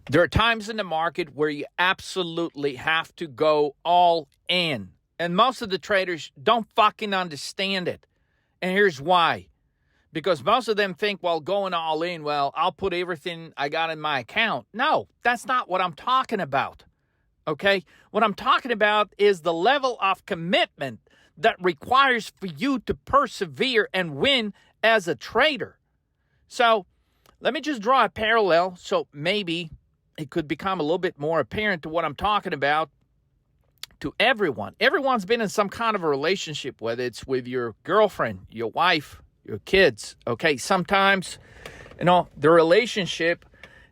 There are times in the market where you absolutely have to go all in. And most of the traders don't fucking understand it. And here's why. Because most of them think, well, going all in, well, I'll put everything I got in my account. No, that's not what I'm talking about. Okay? What I'm talking about is the level of commitment that requires for you to persevere and win as a trader. So let me just draw a parallel so maybe it could become a little bit more apparent to what I'm talking about to everyone. Everyone's been in some kind of a relationship, whether it's with your girlfriend, your wife, your kids. Okay, sometimes, the relationship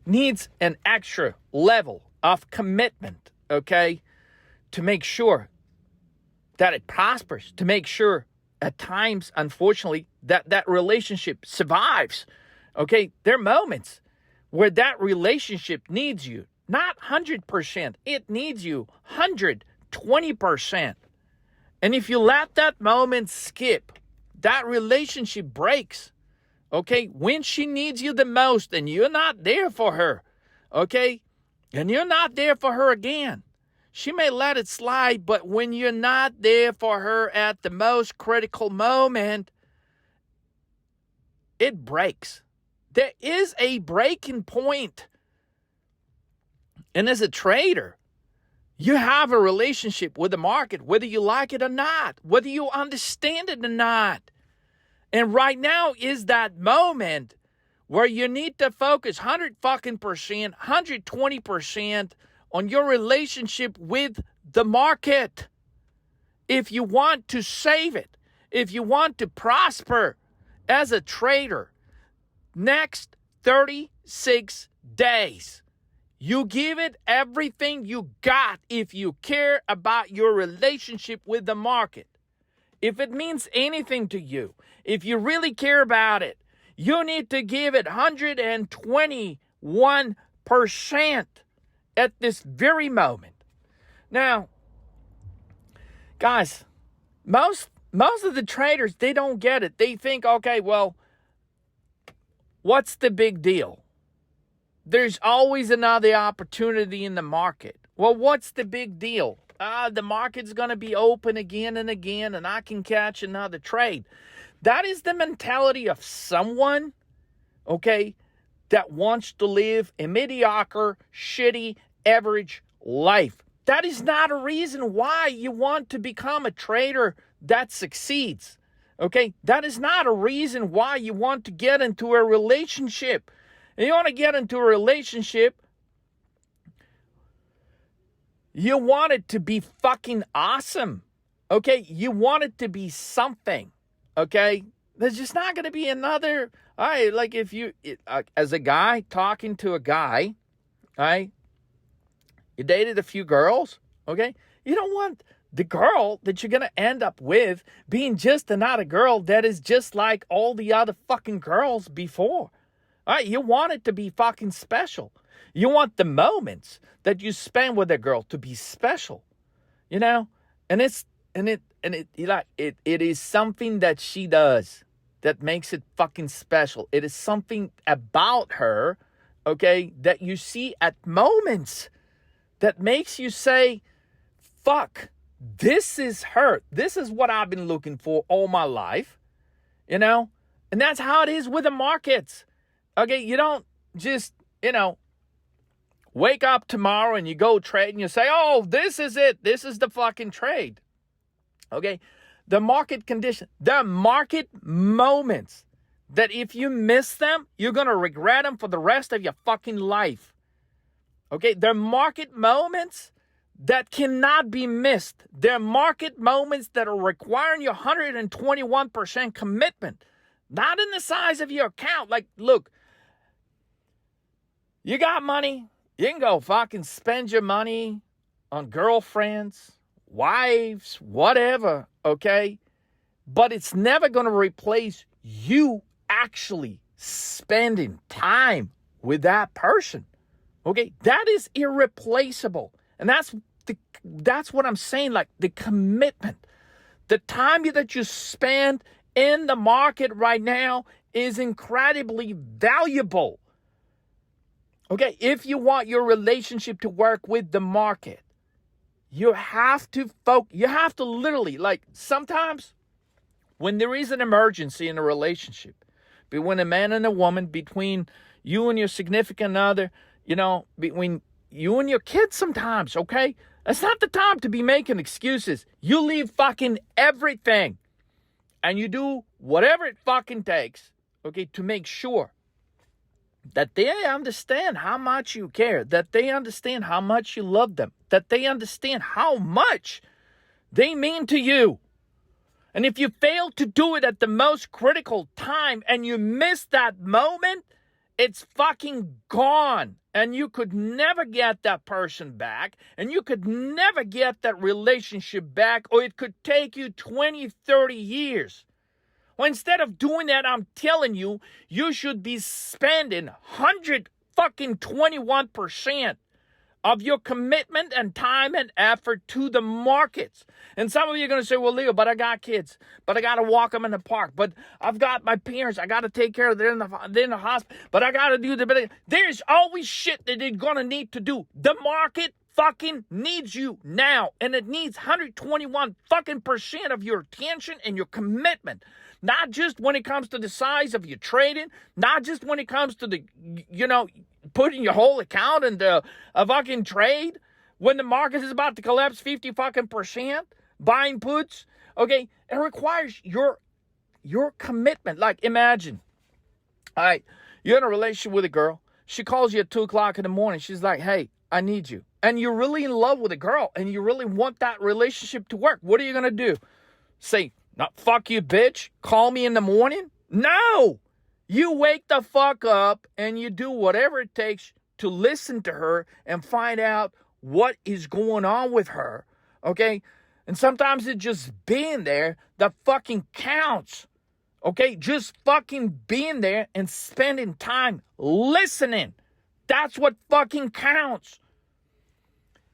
needs an extra level of commitment, okay, to make sure that it prospers, to make sure at times, unfortunately, that relationship survives. Okay, there are moments where that relationship needs you, not 100%, it needs you 120%. And if you let that moment skip, that relationship breaks. Okay, when she needs you the most and you're not there for her, okay, and you're not there for her again, she may let it slide, but when you're not there for her at the most critical moment, it breaks. There is a breaking point. And as a trader, you have a relationship with the market, whether you like it or not, whether you understand it or not. And right now is that moment where you need to focus 120% on your relationship with the market. If you want to save it, if you want to prosper as a trader, next 36 days, you give it everything you got if you care about your relationship with the market. If it means anything to you, if you really care about it, you need to give it 121% at this very moment. Now, guys, most of the traders, they don't get it. They think, okay, well, what's the big deal? There's always another opportunity in the market. Well, what's the big deal? The market's going to be open again and again, and I can catch another trade. That is the mentality of someone, okay, that wants to live a mediocre, shitty, average life. That is not a reason why you want to become a trader that succeeds, okay? That is not a reason why you want to get into a relationship. And you want to get into a relationship, you want it to be fucking awesome, okay? You want it to be something, okay? There's just not going to be another, all right, like if you, as a guy talking to a guy, all right, you dated a few girls, okay? You don't want the girl that you're going to end up with being just another girl that is just like all the other fucking girls before. All right, you want it to be fucking special. You want the moments that you spend with a girl to be special, and it is something that she does that makes it fucking special. It is something about her, okay, that you see at moments that makes you say, fuck, this is her. This is what I've been looking for all my life, and that's how it is with the markets. Okay, you don't just, wake up tomorrow and you go trade and you say, oh, this is it. This is the fucking trade. Okay, the market condition, the market moments that if you miss them, you're going to regret them for the rest of your fucking life. Okay, they're market moments that cannot be missed. They're market moments that are requiring your 121% commitment, not in the size of your account. Like, look, you got money, you can go fucking spend your money on girlfriends, wives, whatever, okay? But it's never going to replace you actually spending time with that person, okay? That is irreplaceable. And that's what I'm saying, like the commitment. The time that you spend in the market right now is incredibly valuable. Okay, if you want your relationship to work with the market, you have to focus. You have to literally, like, sometimes when there is an emergency in a relationship between a man and a woman, between you and your significant other, between you and your kids sometimes, okay? That's not the time to be making excuses. You leave fucking everything and you do whatever it fucking takes, okay, to make sure that they understand how much you care, that they understand how much you love them, that they understand how much they mean to you. And if you fail to do it at the most critical time and you miss that moment, it's fucking gone. And you could never get that person back. And you could never get that relationship back. Or it could take you 20, 30 years. Well, instead of doing that, I'm telling you, you should be spending 121% of your commitment and time and effort to the markets. And some of you are going to say, well, Leo, but I got kids, but I got to walk them in the park, but I've got my parents, I got to take care of them, they're in the hospital, but I got to do the... There's always shit that they're going to need to do. The market fucking needs you now, and it needs 121 fucking % of your attention and your commitment. Not just when it comes to the size of your trading, not just when it comes to the, putting your whole account into a fucking trade when the market is about to collapse 50 fucking %, buying puts. Okay, it requires your commitment. Like, imagine, all right, you're in a relationship with a girl. She calls you at 2 o'clock in the morning. She's like, hey, I need you. And you're really in love with a girl and you really want that relationship to work. What are you going to do? Say, not fuck you, bitch. Call me in the morning? No. You wake the fuck up and you do whatever it takes to listen to her and find out what is going on with her. Okay? And sometimes it's just being there that fucking counts. Okay? Just fucking being there and spending time listening. That's what fucking counts.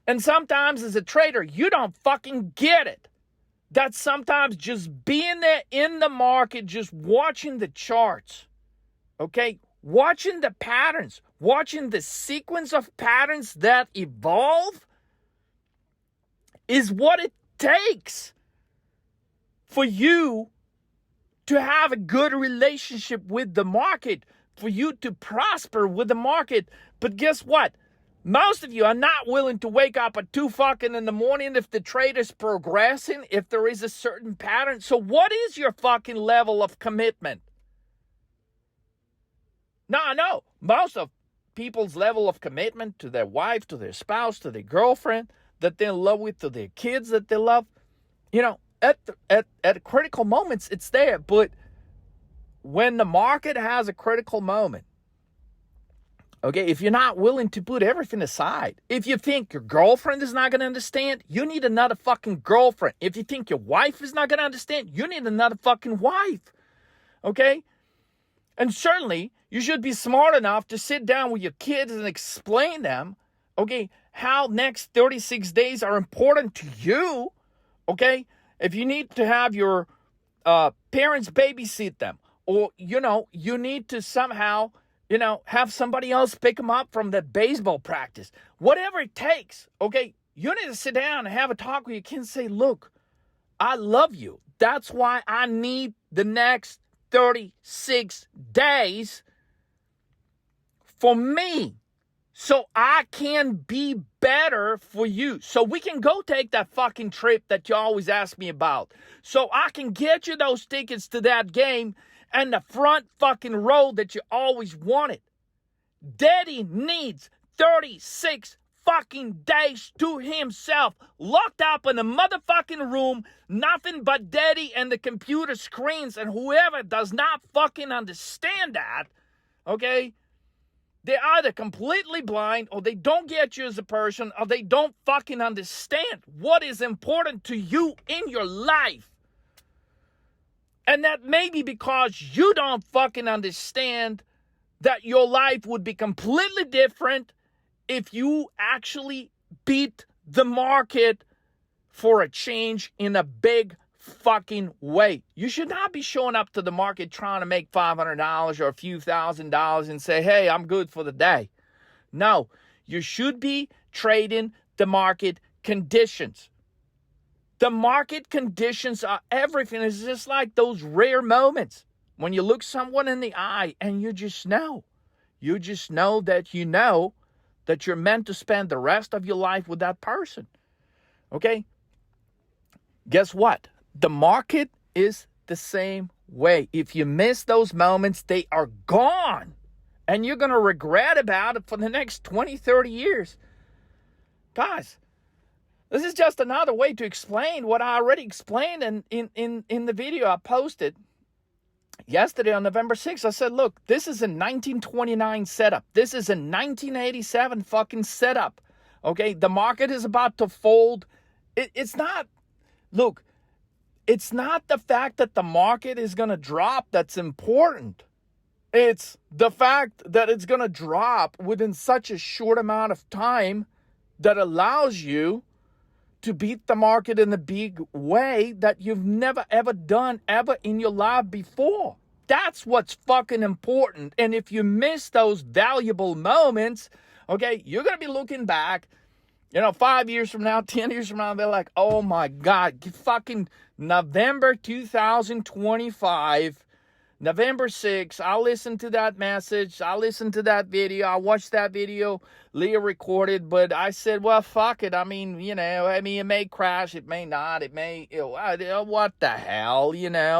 And sometimes as a trader, you don't fucking get it. That sometimes just being there in the market, just watching the charts, okay, watching the patterns, watching the sequence of patterns that evolve is what it takes for you to have a good relationship with the market, for you to prosper with the market. But guess what? Most of you are not willing to wake up at 2 fucking in the morning if the trade is progressing, if there is a certain pattern. So what is your fucking level of commitment? Now, I know most of people's level of commitment to their wife, to their spouse, to their girlfriend that they're in love with, to their kids that they love, at critical moments, it's there. But when the market has a critical moment, okay, if you're not willing to put everything aside, if you think your girlfriend is not going to understand, you need another fucking girlfriend. If you think your wife is not going to understand, you need another fucking wife. Okay? And certainly, you should be smart enough to sit down with your kids and explain them, okay, how next 36 days are important to you. Okay? If you need to have your parents babysit them, or, you need to somehow... have somebody else pick them up from that baseball practice. Whatever it takes, okay? You need to sit down and have a talk with your kids and say, look, I love you. That's why I need the next 36 days for me, so I can be better for you. So we can go take that fucking trip that you always ask me about. So I can get you those tickets to that game and the front fucking row that you always wanted. Daddy needs 36 fucking days to himself, locked up in a motherfucking room, nothing but daddy and the computer screens, and whoever does not fucking understand that, okay, they're either completely blind, or they don't get you as a person, or they don't fucking understand what is important to you in your life. And that may be because you don't fucking understand that your life would be completely different if you actually beat the market for a change in a big fucking way. You should not be showing up to the market trying to make $500 or a few $1,000s and say, hey, I'm good for the day. No, you should be trading the market conditions. The market conditions are everything. It's just like those rare moments when you look someone in the eye and you just know. You just know that you're meant to spend the rest of your life with that person. Okay? Guess what? The market is the same way. If you miss those moments, they are gone. And you're going to regret about it for the next 20, 30 years. Guys, this is just another way to explain what I already explained in the video I posted yesterday on November 6th. I said, look, this is a 1929 setup. This is a 1987 fucking setup. Okay? The market is about to fold. It's not the fact that the market is going to drop that's important. It's the fact that it's going to drop within such a short amount of time that allows you to beat the market in a big way that you've never ever done ever in your life before. That's what's fucking important. And if you miss those valuable moments, okay, you're going to be looking back, 5 years from now, 10 years from now, they're like, oh my God, fucking November 2025, November 6th, I listened to that message, I listened to that video, I watched that video Leah recorded, but I said, well, fuck it. I mean, it may crash, it may not, it may, what the hell,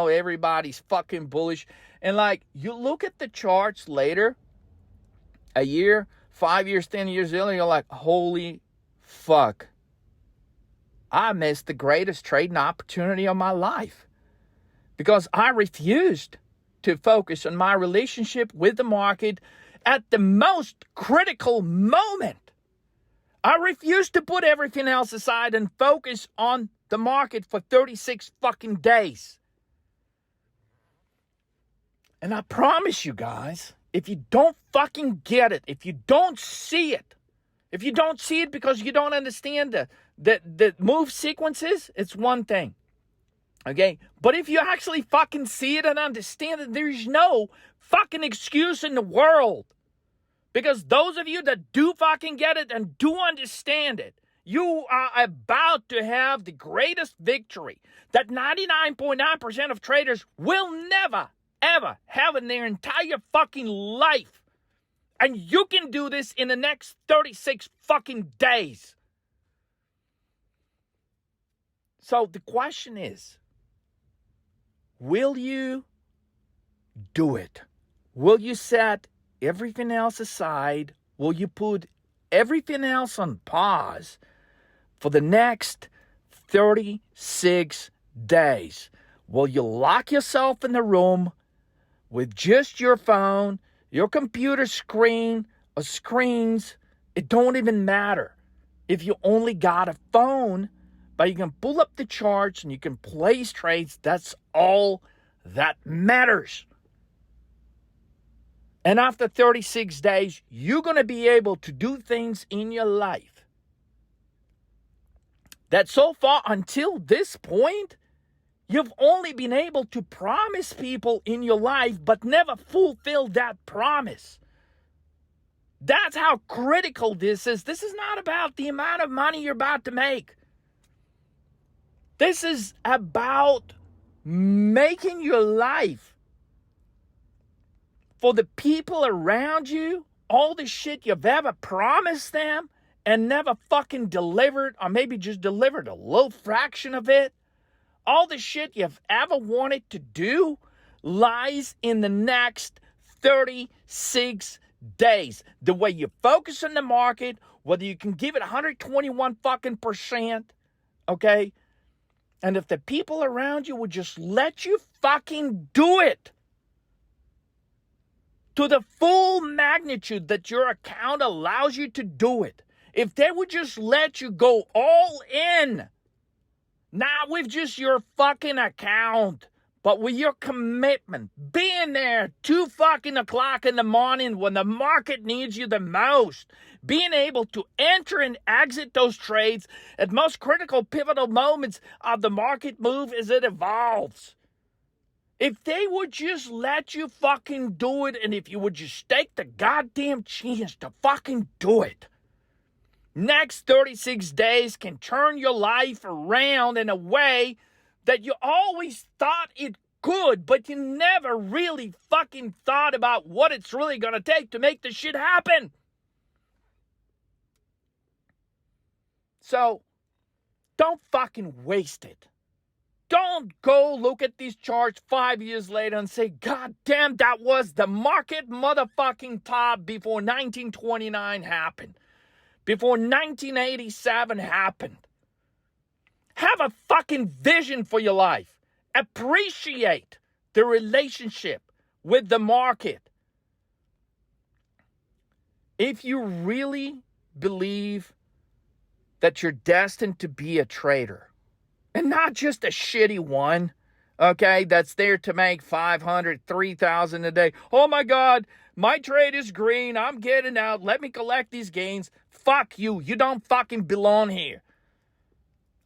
everybody's fucking bullish. And you look at the charts later, a year, 5 years, 10 years earlier, you're like, holy fuck, I missed the greatest trading opportunity of my life because I refused to focus on my relationship with the market at the most critical moment. I refused to put everything else aside and focus on the market for 36 fucking days. And I promise you guys, if you don't fucking get it, if you don't see it because you don't understand the move sequences, it's one thing. Okay? But if you actually fucking see it and understand it, there's no fucking excuse in the world. Because those of you that do fucking get it and do understand it, you are about to have the greatest victory that 99.9% of traders will never, ever have in their entire fucking life. And you can do this in the next 36 fucking days. So the question is, will you do it? Will you set everything else aside? Will you put everything else on pause for the next 36 days? Will you lock yourself in the room with just your phone, your computer screen, or screens? It don't even matter if you only got a phone, but you can pull up the charts and you can place trades. That's all that matters. And after 36 days, you're going to be able to do things in your life that so far until this point, you've only been able to promise people in your life, but never fulfilled that promise. That's how critical this is. This is not about the amount of money you're about to make. This is about making your life for the people around you, all the shit you've ever promised them and never fucking delivered, or maybe just delivered a little fraction of it. All the shit you've ever wanted to do lies in the next 36 days. The way you focus on the market, whether you can give it 121 fucking percent, okay? And if the people around you would just let you fucking do it to the full magnitude that your account allows you to do it, if they would just let you go all in, not with just your fucking account, but with your commitment, being there 2 fucking o'clock in the morning when the market needs you the most, being able to enter and exit those trades at most critical pivotal moments of the market move as it evolves. If they would just let you fucking do it, and if you would just take the goddamn chance to fucking do it, next 36 days can turn your life around in a way that you always thought it could, but you never really fucking thought about what it's really gonna take to make this shit happen. So, don't fucking waste it. Don't go look at these charts 5 years later and say, God damn, that was the market motherfucking top before 1929 happened. Before 1987 happened. Have a fucking vision for your life. Appreciate the relationship with the market. If you really believe that you're destined to be a trader, and not just a shitty one, okay, that's there to make 500, 3,000 a day. Oh my God, my trade is green. I'm getting out. Let me collect these gains. Fuck you. You don't fucking belong here.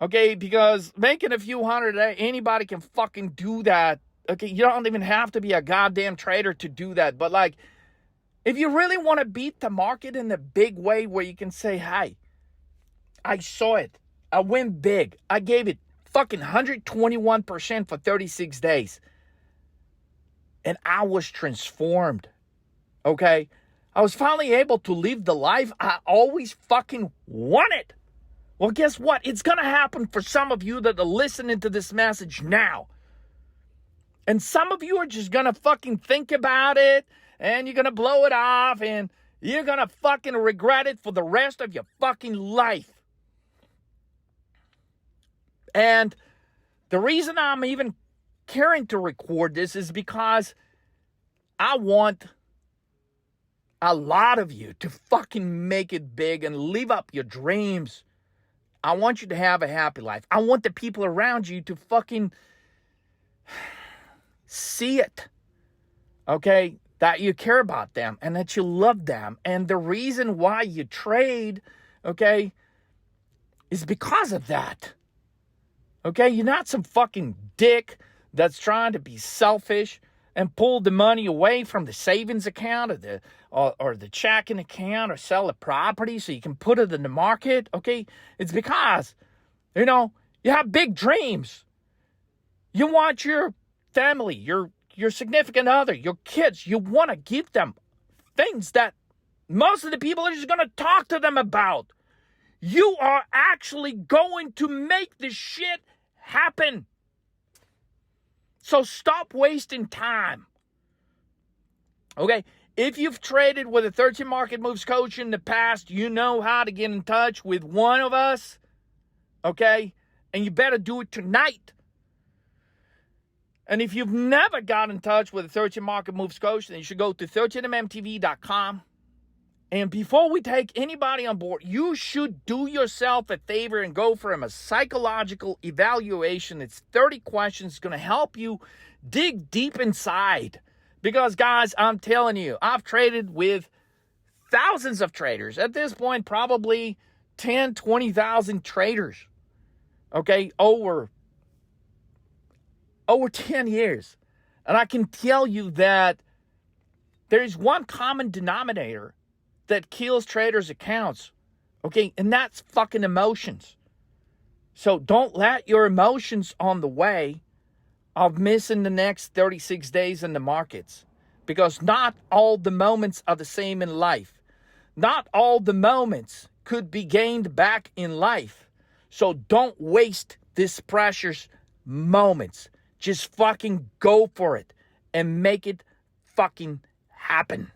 Okay, because making a few hundred a day, anybody can fucking do that. Okay, you don't even have to be a goddamn trader to do that. But like, if you really want to beat the market in a big way where you can say, hey, I saw it. I went big. I gave it fucking 121% for 36 days. And I was transformed. Okay? I was finally able to live the life I always fucking wanted. Well, guess what? It's going to happen for some of you that are listening to this message now. And some of you are just going to fucking think about it, and you're going to blow it off, and you're going to fucking regret it for the rest of your fucking life. And the reason I'm even caring to record this is because I want a lot of you to fucking make it big and live up your dreams. I want you to have a happy life. I want the people around you to fucking see it, okay? That you care about them and that you love them. And the reason why you trade, okay, is because of that. Okay, you're not some fucking dick that's trying to be selfish and pull the money away from the savings account or the checking account or sell a property so you can put it in the market. Okay, it's because, you know, you have big dreams. You want your family, your significant other, your kids, you want to give them things that most of the people are just going to talk to them about. You are actually going to make this shit happen. So stop wasting time. Okay? If you've traded with a 13 Market Moves coach in the past, you know how to get in touch with one of us. Okay? And you better do it tonight. And if you've never got in touch with a 13 Market Moves coach, then you should go to 13mmtv.com. And before we take anybody on board, you should do yourself a favor and go for a psychological evaluation. It's 30 questions. It's going to help you dig deep inside. Because, guys, I'm telling you, I've traded with thousands of traders. At this point, probably 10, 20,000 traders. Okay, over 10 years. And I can tell you that there's one common denominator that kills traders' accounts, okay? And that's fucking emotions. So don't let your emotions on the way of missing the next 36 days in the markets, because not all the moments are the same in life. Not all the moments could be gained back in life. So don't waste this precious moments. Just fucking go for it and make it fucking happen.